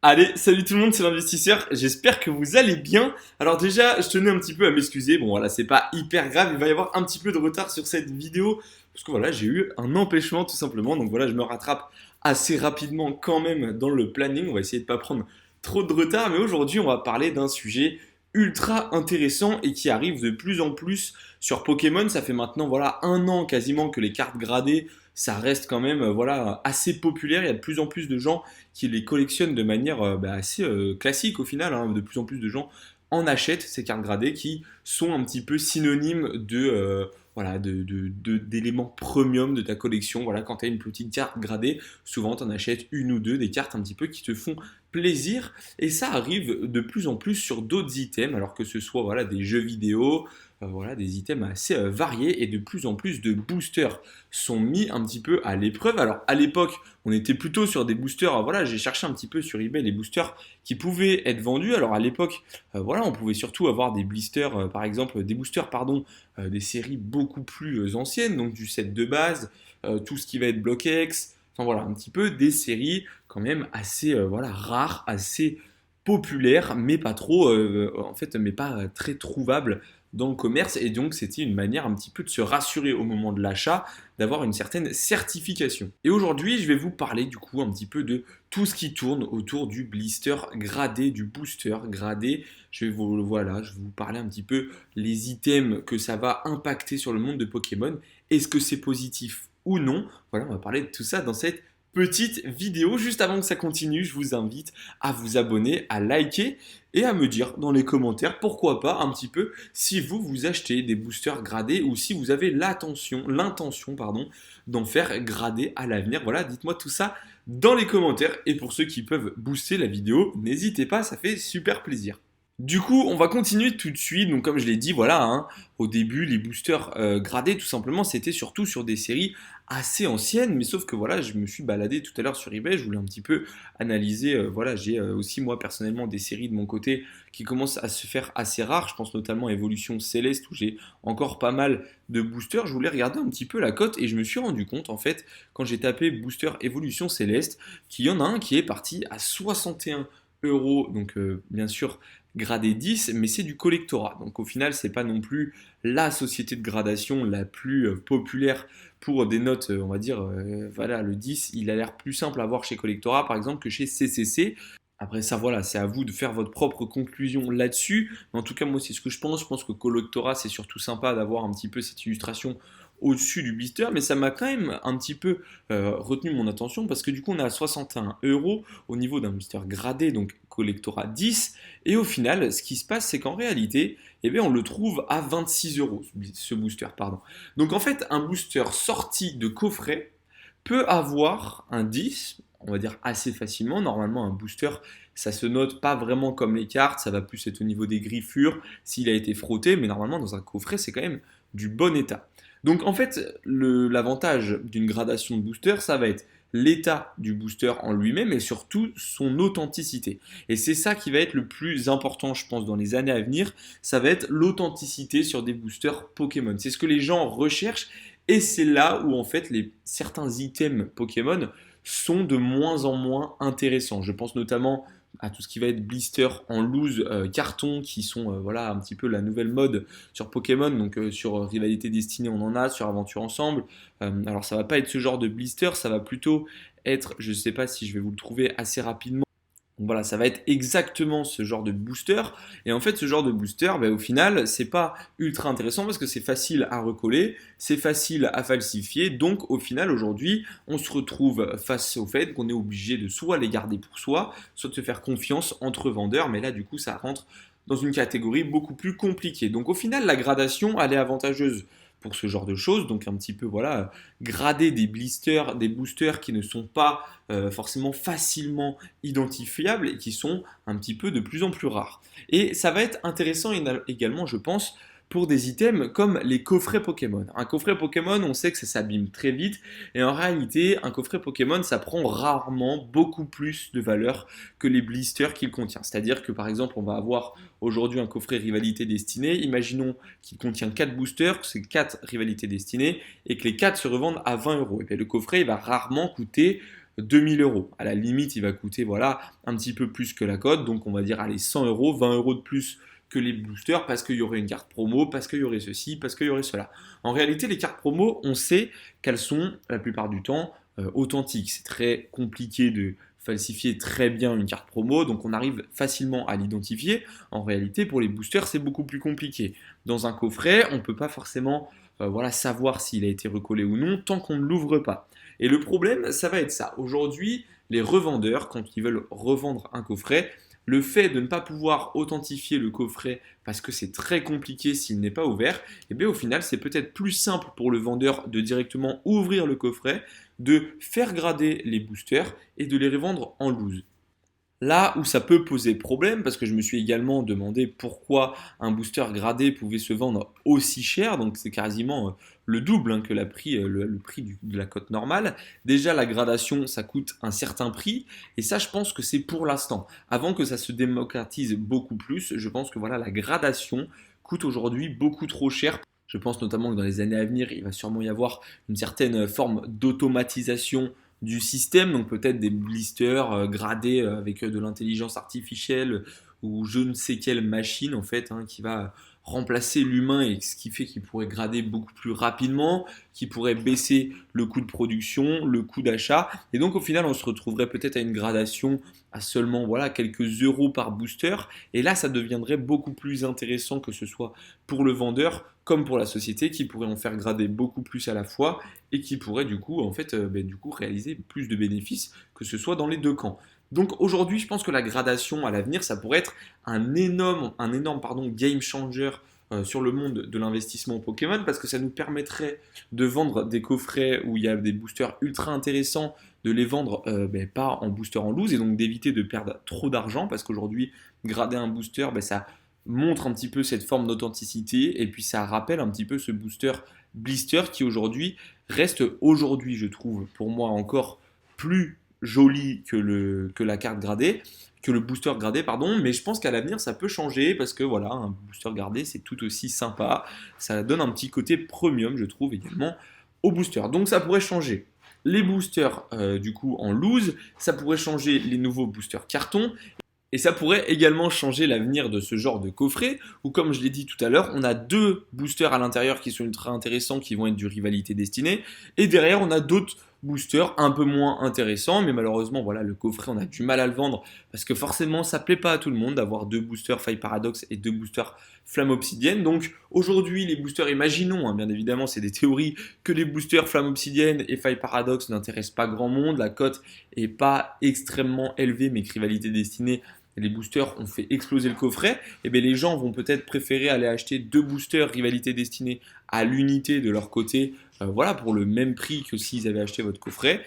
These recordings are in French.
Allez, salut tout le monde, c'est l'investisseur. J'espère que vous allez bien. Alors déjà, je tenais un petit peu à m'excuser. Bon voilà, c'est pas hyper grave. Il va y avoir un petit peu de retard sur cette vidéo parce que voilà, j'ai eu un empêchement tout simplement. Donc voilà, je me rattrape assez rapidement quand même dans le planning. On va essayer de pas prendre trop de retard. Mais aujourd'hui, on va parler d'un sujet ultra intéressant et qui arrive de plus en plus sur Pokémon. Ça fait maintenant voilà un an quasiment que les cartes gradées, ça reste quand même voilà assez populaire. Il y a de plus en plus de gens qui les collectionnent de manière assez classique au final, hein. De plus en plus de gens en achètent ces cartes gradées qui sont un petit peu synonymes d'éléments premium de ta collection. Voilà, quand tu as une petite carte gradée, souvent tu en achètes une ou deux, des cartes un petit peu qui te font plaisir. Et ça arrive de plus en plus sur d'autres items, alors que ce soit voilà, des jeux vidéo, voilà, des items assez variés, et de plus en plus de boosters sont mis un petit peu à l'épreuve. Alors à l'époque, on était plutôt sur des boosters. Voilà, j'ai cherché un petit peu sur eBay les boosters qui pouvaient être vendus. Alors à l'époque, voilà, on pouvait surtout avoir des blisters, par exemple, des boosters, pardon, des séries beaucoup plus anciennes, donc du set de base, tout ce qui va être BlockX. Enfin voilà, un petit peu des séries quand même assez voilà rares, assez populaires, mais pas trop, en fait, mais pas très trouvables dans le commerce. Et donc c'était une manière un petit peu de se rassurer au moment de l'achat, d'avoir une certaine certification. Et aujourd'hui, je vais vous parler du coup un petit peu de tout ce qui tourne autour du blister gradé, du booster gradé. Je vais vous parler un petit peu les items que ça va impacter sur le monde de Pokémon. Est-ce que c'est positif ou non? Voilà, on va parler de tout ça dans cette petite vidéo. Juste avant que ça continue, je vous invite à vous abonner, à liker et à me dire dans les commentaires pourquoi pas un petit peu si vous achetez des boosters gradés ou si vous avez l'intention pardon, d'en faire grader à l'avenir. Voilà, dites-moi tout ça dans les commentaires et pour ceux qui peuvent booster la vidéo, n'hésitez pas, ça fait super plaisir. Du coup, on va continuer tout de suite. Donc, comme je l'ai dit, voilà, hein, au début, les boosters gradés, tout simplement, c'était surtout sur des séries assez anciennes. Mais sauf que voilà, je me suis baladé tout à l'heure sur eBay. Je voulais un petit peu analyser. Voilà, j'ai aussi moi personnellement des séries de mon côté qui commencent à se faire assez rares. Je pense notamment à Evolution Céleste où j'ai encore pas mal de boosters. Je voulais regarder un petit peu la cote et je me suis rendu compte en fait quand j'ai tapé booster Evolution Céleste qu'il y en a un qui est parti à 61 euros. Donc bien sûr gradé 10, mais c'est du collectorat. Donc au final, c'est pas non plus la société de gradation la plus populaire pour des notes, on va dire, voilà, le 10, il a l'air plus simple à voir chez Collectora, par exemple, que chez CCC. Après ça, voilà, c'est à vous de faire votre propre conclusion là-dessus. Mais en tout cas, moi, c'est ce que je pense. Je pense que Collectora, c'est surtout sympa d'avoir un petit peu cette illustration au-dessus du blister, mais ça m'a quand même un petit peu retenu mon attention parce que du coup, on est à 61 euros au niveau d'un blister gradé, donc Collectora 10. Et au final, ce qui se passe, c'est qu'en réalité, eh bien, on le trouve à 26 euros, ce booster, pardon. Donc en fait, un booster sorti de coffret peut avoir un 10, on va dire assez facilement. Normalement, un booster, ça se note pas vraiment comme les cartes, ça va plus être au niveau des griffures, s'il a été frotté, mais normalement, dans un coffret, c'est quand même du bon état. Donc en fait, l'avantage d'une gradation de booster, ça va être l'état du booster en lui-même et surtout son authenticité. Et c'est ça qui va être le plus important, je pense, dans les années à venir, ça va être l'authenticité sur des boosters Pokémon. C'est ce que les gens recherchent et c'est là où en fait certains items Pokémon sont de moins en moins intéressants. Je pense notamment à tout ce qui va être blister en loose carton qui sont voilà un petit peu la nouvelle mode sur Pokémon. Donc sur Rivalité Destinée on en a, sur Aventure Ensemble. Alors ça va pas être ce genre de blister, ça va plutôt être, je sais pas si je vais vous le trouver assez rapidement. Donc voilà, ça va être exactement ce genre de booster. Et en fait, ce genre de booster, ben, au final, c'est pas ultra intéressant parce que c'est facile à recoller, c'est facile à falsifier. Donc au final, aujourd'hui, on se retrouve face au fait qu'on est obligé de soit les garder pour soi, soit de se faire confiance entre vendeurs. Mais là, du coup, ça rentre dans une catégorie beaucoup plus compliquée. Donc au final, la gradation, elle est avantageuse pour ce genre de choses. Donc un petit peu, voilà, grader des blisters, des boosters qui ne sont pas forcément facilement identifiables et qui sont un petit peu de plus en plus rares. Et ça va être intéressant également, je pense, pour des items comme les coffrets Pokémon. Un coffret Pokémon, on sait que ça s'abîme très vite, et en réalité, un coffret Pokémon, ça prend rarement beaucoup plus de valeur que les blisters qu'il contient. C'est-à-dire que par exemple, on va avoir aujourd'hui un coffret Rivalité Destinée, imaginons qu'il contient 4 boosters, c'est 4 Rivalités Destinées, et que les 4 se revendent à 20 euros. Et bien le coffret, il va rarement coûter 2 000 euros. À la limite, il va coûter voilà, un petit peu plus que la cote, donc on va dire allez, 100 euros, 20 euros de plus que les boosters parce qu'il y aurait une carte promo, parce qu'il y aurait ceci, parce qu'il y aurait cela. En réalité, les cartes promo, on sait qu'elles sont la plupart du temps authentiques. C'est très compliqué de falsifier très bien une carte promo, donc on arrive facilement à l'identifier. En réalité, pour les boosters, c'est beaucoup plus compliqué. Dans un coffret, on ne peut pas forcément voilà, savoir s'il a été recollé ou non tant qu'on ne l'ouvre pas. Et le problème, ça va être ça. Aujourd'hui, les revendeurs, quand ils veulent revendre un coffret, le fait de ne pas pouvoir authentifier le coffret parce que c'est très compliqué s'il n'est pas ouvert, et bien au final, c'est peut-être plus simple pour le vendeur de directement ouvrir le coffret, de faire grader les boosters et de les revendre en loose. Là où ça peut poser problème, parce que je me suis également demandé pourquoi un booster gradé pouvait se vendre aussi cher, donc c'est quasiment le double que le prix de la cote normale. Déjà, la gradation, ça coûte un certain prix, et ça, je pense que c'est pour l'instant. Avant que ça se démocratise beaucoup plus, je pense que voilà, la gradation coûte aujourd'hui beaucoup trop cher. Je pense notamment que dans les années à venir, il va sûrement y avoir une certaine forme d'automatisation du système, donc peut-être des blisters gradés avec de l'intelligence artificielle ou je ne sais quelle machine en fait qui va remplacer l'humain et ce qui fait qu'il pourrait grader beaucoup plus rapidement, qui pourrait baisser le coût de production, le coût d'achat et donc au final on se retrouverait peut-être à une gradation à seulement voilà quelques euros par booster et là ça deviendrait beaucoup plus intéressant que ce soit pour le vendeur comme pour la société qui pourrait en faire grader beaucoup plus à la fois et qui pourrait du coup en fait du coup réaliser plus de bénéfices que ce soit dans les deux camps. Donc aujourd'hui, je pense que la gradation à l'avenir, ça pourrait être un énorme pardon, game changer sur le monde de l'investissement Pokémon parce que ça nous permettrait de vendre des coffrets où il y a des boosters ultra intéressants, de les vendre pas en booster en loose et donc d'éviter de perdre trop d'argent parce qu'aujourd'hui, grader un booster, ça montre un petit peu cette forme d'authenticité et puis ça rappelle un petit peu ce booster blister qui aujourd'hui reste aujourd'hui, je trouve, pour moi encore plus joli que la carte gradée, que le booster gradé, pardon, mais je pense qu'à l'avenir ça peut changer parce que voilà, un booster gradé c'est tout aussi sympa, ça donne un petit côté premium, je trouve également au booster. Donc ça pourrait changer les boosters du coup en loose, ça pourrait changer les nouveaux boosters carton et ça pourrait également changer l'avenir de ce genre de coffret, où comme je l'ai dit tout à l'heure, on a deux boosters à l'intérieur qui sont ultra intéressants, qui vont être du rivalité destinée, et derrière on a d'autres boosters un peu moins intéressants, mais malheureusement voilà le coffret on a du mal à le vendre, parce que forcément ça plaît pas à tout le monde d'avoir deux boosters Faille Paradox et deux boosters Flamme Obsidienne, donc aujourd'hui les boosters, imaginons, bien évidemment c'est des théories, que les boosters Flamme Obsidienne et Faille Paradox n'intéressent pas grand monde, la cote est pas extrêmement élevée, mais que rivalité destinée les boosters ont fait exploser le coffret, et bien les gens vont peut-être préférer aller acheter deux boosters rivalité destinée à l'unité de leur côté, voilà, pour le même prix que s'ils avaient acheté votre coffret.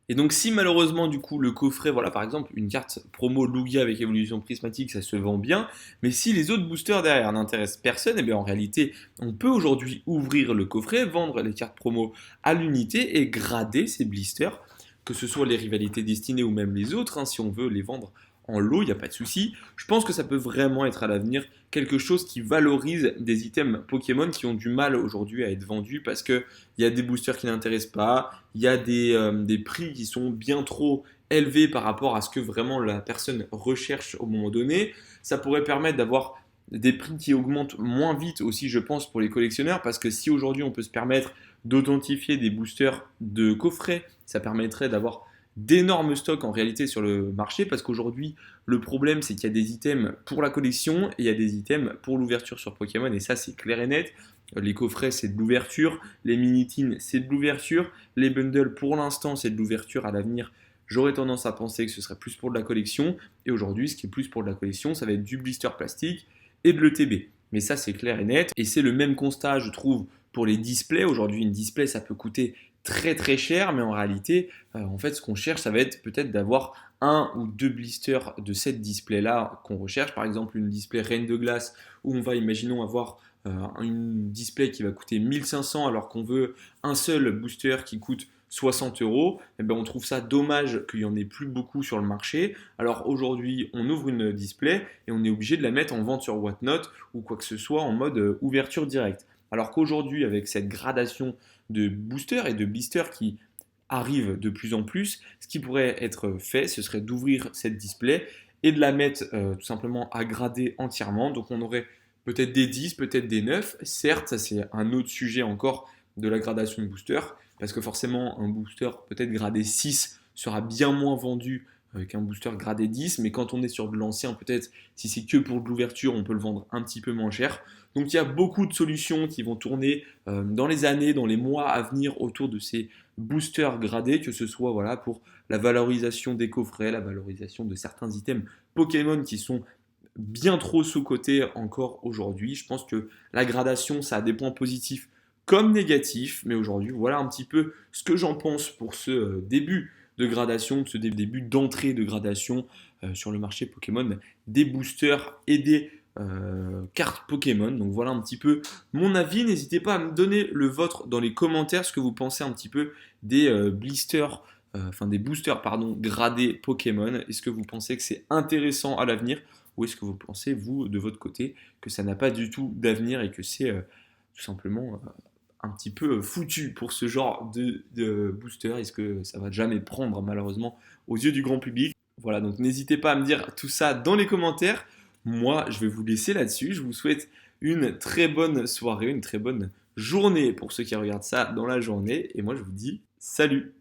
Et donc si malheureusement du coup le coffret, voilà par exemple une carte promo Lugia avec évolution prismatique, ça se vend bien, mais si les autres boosters derrière n'intéressent personne, et bien en réalité on peut aujourd'hui ouvrir le coffret, vendre les cartes promo à l'unité et grader ces blisters, que ce soit les rivalités destinées ou même les autres, si on veut les vendre en lot, il n'y a pas de souci. Je pense que ça peut vraiment être à l'avenir quelque chose qui valorise des items Pokémon qui ont du mal aujourd'hui à être vendus parce qu'il y a des boosters qui n'intéressent pas, il y a des prix qui sont bien trop élevés par rapport à ce que vraiment la personne recherche au moment donné. Ça pourrait permettre d'avoir des prix qui augmentent moins vite aussi, je pense, pour les collectionneurs parce que si aujourd'hui on peut se permettre d'authentifier des boosters de coffret, ça permettrait d'avoir d'énormes stocks en réalité sur le marché parce qu'aujourd'hui le problème c'est qu'il y a des items pour la collection et il y a des items pour l'ouverture sur Pokémon et ça c'est clair et net. Les coffrets c'est de l'ouverture, les mini-tins c'est de l'ouverture, les bundles pour l'instant c'est de l'ouverture, à l'avenir j'aurais tendance à penser que ce serait plus pour de la collection et aujourd'hui ce qui est plus pour de la collection ça va être du blister plastique et de l'ETB. Mais ça c'est clair et net et c'est le même constat je trouve pour les displays. Aujourd'hui une display ça peut coûter très très cher, mais en réalité, en fait, ce qu'on cherche, ça va être peut-être d'avoir un ou deux blisters de cette display-là qu'on recherche. Par exemple, une display Reine de glace où on va, imaginons, avoir une display qui va coûter 1500 alors qu'on veut un seul booster qui coûte 60 euros. Et ben, on trouve ça dommage qu'il n'y en ait plus beaucoup sur le marché. Alors aujourd'hui, on ouvre une display et on est obligé de la mettre en vente sur Whatnot ou quoi que ce soit en mode ouverture directe. Alors qu'aujourd'hui, avec cette gradation de boosters et de blisters qui arrive de plus en plus, ce qui pourrait être fait, ce serait d'ouvrir cette display et de la mettre tout simplement à grader entièrement. Donc on aurait peut-être des 10, peut-être des 9. Certes, ça c'est un autre sujet encore de la gradation de booster, parce que forcément un booster peut-être gradé 6 sera bien moins vendu qu'un booster gradé 10, mais quand on est sur de l'ancien, peut-être si c'est que pour de l'ouverture, on peut le vendre un petit peu moins cher. Donc il y a beaucoup de solutions qui vont tourner dans les années, dans les mois à venir autour de ces boosters gradés, que ce soit voilà, pour la valorisation des coffrets, la valorisation de certains items Pokémon qui sont bien trop sous-cotés encore aujourd'hui. Je pense que la gradation, ça a des points positifs comme négatifs, mais aujourd'hui, voilà un petit peu ce que j'en pense pour ce début de gradation, ce début d'entrée de gradation sur le marché Pokémon, des boosters et des cartes Pokémon. Donc voilà un petit peu mon avis. N'hésitez pas à me donner le vôtre dans les commentaires, ce que vous pensez un petit peu des blisters, des boosters pardon, gradés Pokémon. Est-ce que vous pensez que c'est intéressant à l'avenir ou est-ce que vous pensez, vous, de votre côté, que ça n'a pas du tout d'avenir et que c'est tout simplement un petit peu foutu pour ce genre de booster? Est-ce que ça va jamais prendre malheureusement aux yeux du grand public? Voilà, donc n'hésitez pas à me dire tout ça dans les commentaires. Moi, je vais vous laisser là-dessus. Je vous souhaite une très bonne soirée, une très bonne journée pour ceux qui regardent ça dans la journée. Et moi, je vous dis salut!